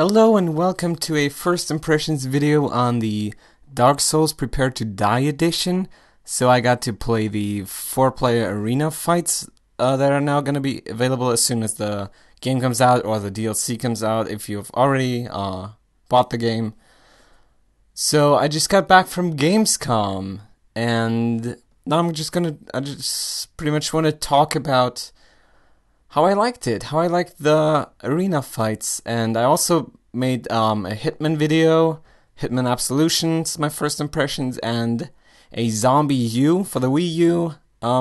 Hello and welcome to a first impressions video on the Dark Souls Prepare to Die edition. So I got to play the 4-player arena fights that are now going to be available as soon as the game comes out or the DLC comes out if you've already bought the game. So I just got back from Gamescom and now I just pretty much want to talk about how I liked it, how I liked the arena fights, and I also made a Hitman video, Hitman Absolutions, my first impressions, and a Zombie U for the Wii U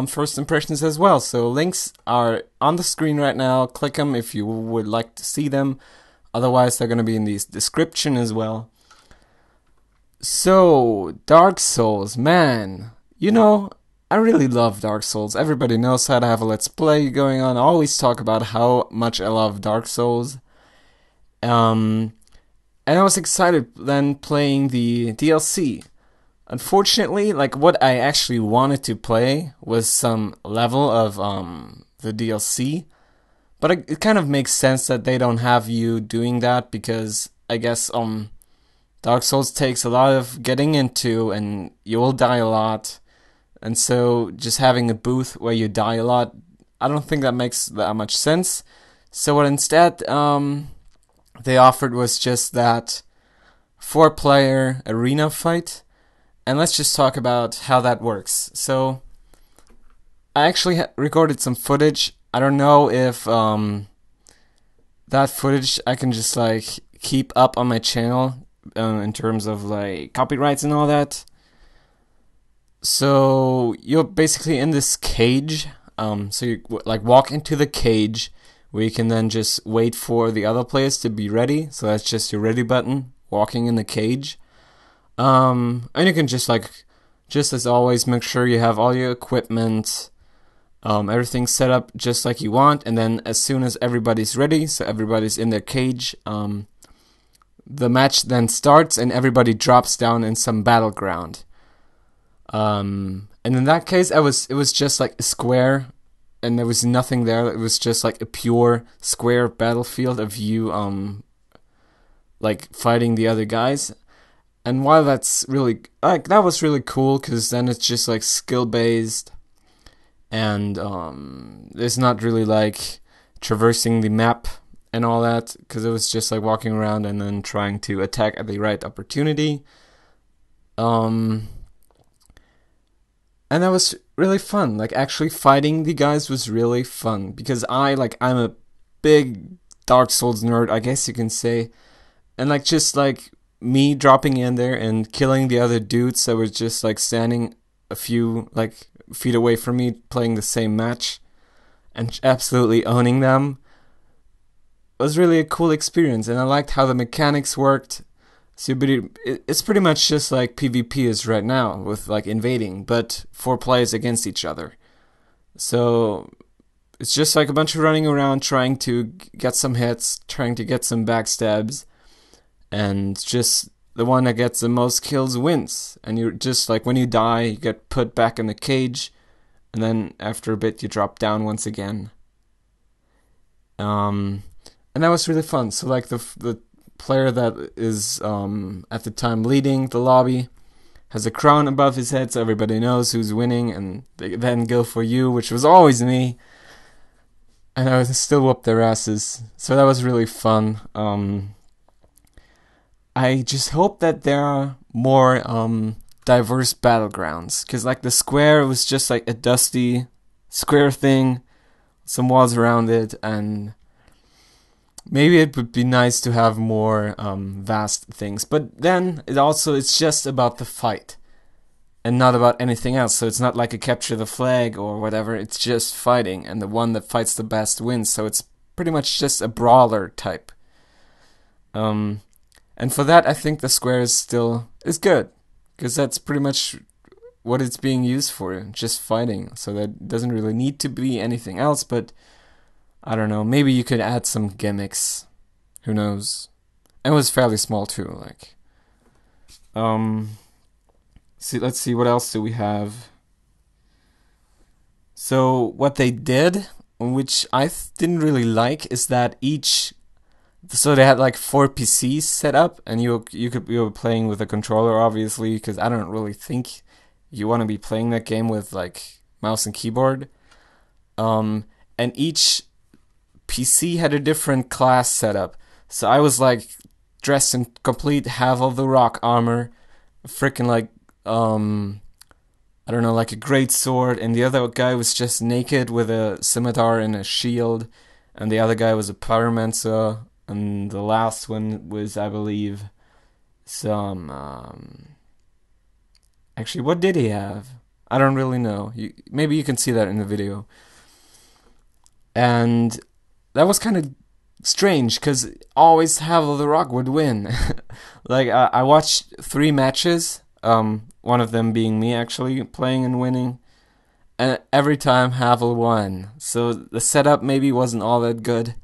first impressions as well. So links are on the screen right now. Click them if you would like to see them. Otherwise, they're going to be in the description as well. So, Dark Souls, man, I really love Dark Souls. Everybody knows that I have a Let's Play going on. I always talk about how much I love Dark Souls. And I was excited then playing the DLC. Unfortunately, what I actually wanted to play was some level of the DLC. But it kind of makes sense that they don't have you doing that because I guess Dark Souls takes a lot of getting into and you will die a lot. And so just having a booth where you die a lot, I don't think that makes that much sense. So what instead they offered was just that 4-player arena fight. And let's just talk about how that works. So I actually recorded some footage. I don't know if that footage I can just keep up on my channel in terms of copyrights and all that. So you're basically in this cage. So you walk into the cage where you can then just wait for the other players to be ready. So that's just your ready button, walking in the cage. And you can just as always, make sure you have all your equipment, everything set up just like you want. And then as soon as everybody's ready, so everybody's in their cage, the match then starts and everybody drops down in some battleground. And in that case, it was just a square, and there was nothing there. It was just a pure square battlefield of you, fighting the other guys. And while that's really, that was really cool, because then it's just skill based, and there's not really traversing the map and all that, because it was just walking around and then trying to attack at the right opportunity. And that was really fun. Actually fighting the guys was really fun. Because I'm a big Dark Souls nerd, I guess you can say. And just me dropping in there and killing the other dudes that were just standing a few feet away from me playing the same match. And absolutely owning them. Was really a cool experience. And I liked how the mechanics worked. So it's pretty much just like PvP is right now, with invading, but 4 players against each other. So it's just a bunch of running around trying to get some hits, trying to get some backstabs, and just the one that gets the most kills wins. And you're just when you die, you get put back in the cage, and then after a bit you drop down once again. And that was really fun. So the player that is at the time leading the lobby has a crown above his head, so everybody knows who's winning, and they then go for you, which was always me, and I was still whoop their asses. So that was really fun. I just hope that there are more diverse battlegrounds, because the square was just a dusty square thing, some walls around it, and maybe it would be nice to have more vast things. But then it's just about the fight and not about anything else. So it's not like a capture the flag or whatever. It's just fighting, and the one that fights the best wins. So it's pretty much just a brawler type. And for that, I think the square is good, because that's pretty much what it's being used for, just fighting. So that doesn't really need to be anything else, but I don't know, maybe you could add some gimmicks. Who knows? And it was fairly small too, let's see, what else do we have? So what they did, which I didn't really like, is that each So they had like 4 PCs set up, and you were playing with a controller, obviously, because I don't really think you want to be playing that game with like mouse and keyboard. Um, and each PC had a different class setup. So I was like dressed in complete have of the rock armor, freaking like I don't know, like a great sword, and the other guy was just naked with a scimitar and a shield, and the other guy was a pyromancer, and the last one was, I believe, some. Actually, what did he have? I don't really know. Maybe you can see that in the video. And that was kind of strange because always Havel the Rock would win. Like I watched 3 matches, one of them being me actually playing and winning, and every time Havel won. So the setup maybe wasn't all that good,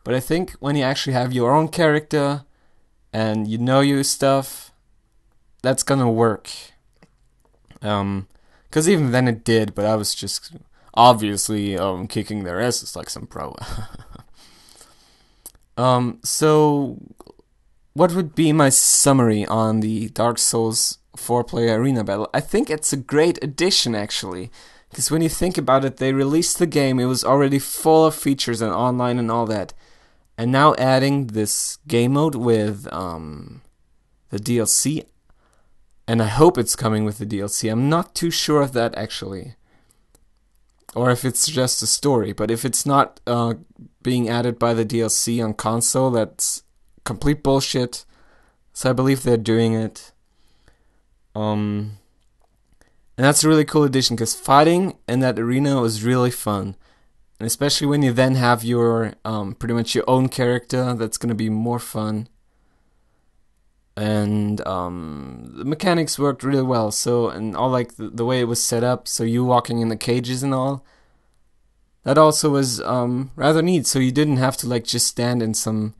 but I think when you actually have your own character and you know your stuff, that's gonna work. Because even then it did, but I was just obviously kicking their asses like some pro. So what would be my summary on the Dark Souls 4-player arena battle? I think it's a great addition, actually. Because when you think about it, they released the game, it was already full of features and online and all that. And now adding this game mode with the DLC, and I hope it's coming with the DLC. I'm not too sure of that, actually. Or if it's just a story. But if it's not being added by the DLC on console, that's complete bullshit. So I believe they're doing it. And that's a really cool addition, because fighting in that arena was really fun. And especially when you then have your pretty much your own character, that's going to be more fun. And the mechanics worked really well. So, and all like the way it was set up, so you walking in the cages and all, that also was rather neat. So you didn't have to like just stand in some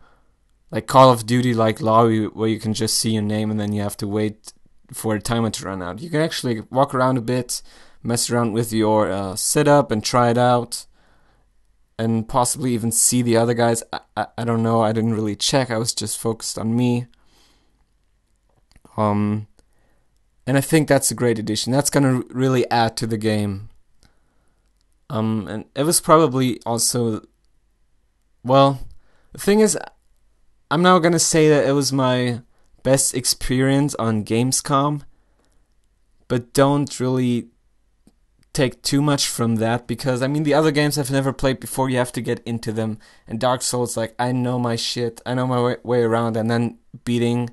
like Call of Duty like lobby where you can just see your name and then you have to wait for a timer to run out. You can actually walk around a bit, mess around with your setup and try it out, and possibly even see the other guys. I don't know, I didn't really check, I was just focused on me. And I think that's a great addition. That's gonna really add to the game. And it was probably also, well, the thing is, I'm now gonna say that it was my best experience on Gamescom, but don't really take too much from that, because I mean the other games I've never played before, you have to get into them, and Dark Souls, like, I know my shit, I know my way around, and then beating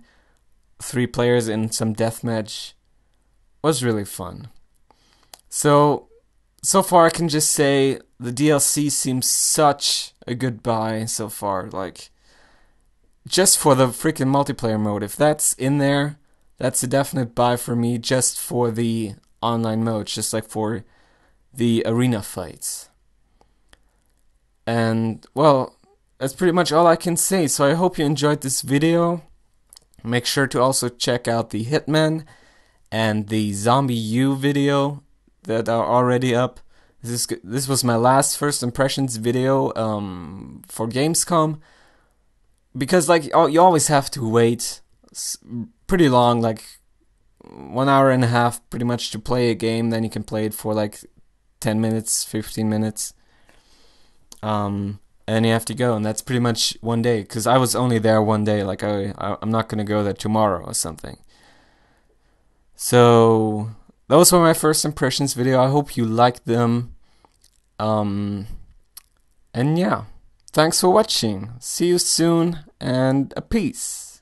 3 players in some deathmatch was really fun. So far I can just say the DLC seems such a good buy so far. Like, just for the freaking multiplayer mode, if that's in there, that's a definite buy for me, just for the online mode, just like for the arena fights. And, well, that's pretty much all I can say. So I hope you enjoyed this video. Make sure to also check out the Hitman and the Zombie U video that are already up. This was my last first impressions video for Gamescom, because like you always have to wait pretty long, like 1 hour and a half pretty much to play a game. Then you can play it for like 10 minutes, 15 minutes. And you have to go, and that's pretty much one day, because I was only there one day. Like I'm not gonna go there tomorrow or something. So those were my first impressions video. I hope you liked them. And yeah, thanks for watching. See you soon, and a peace.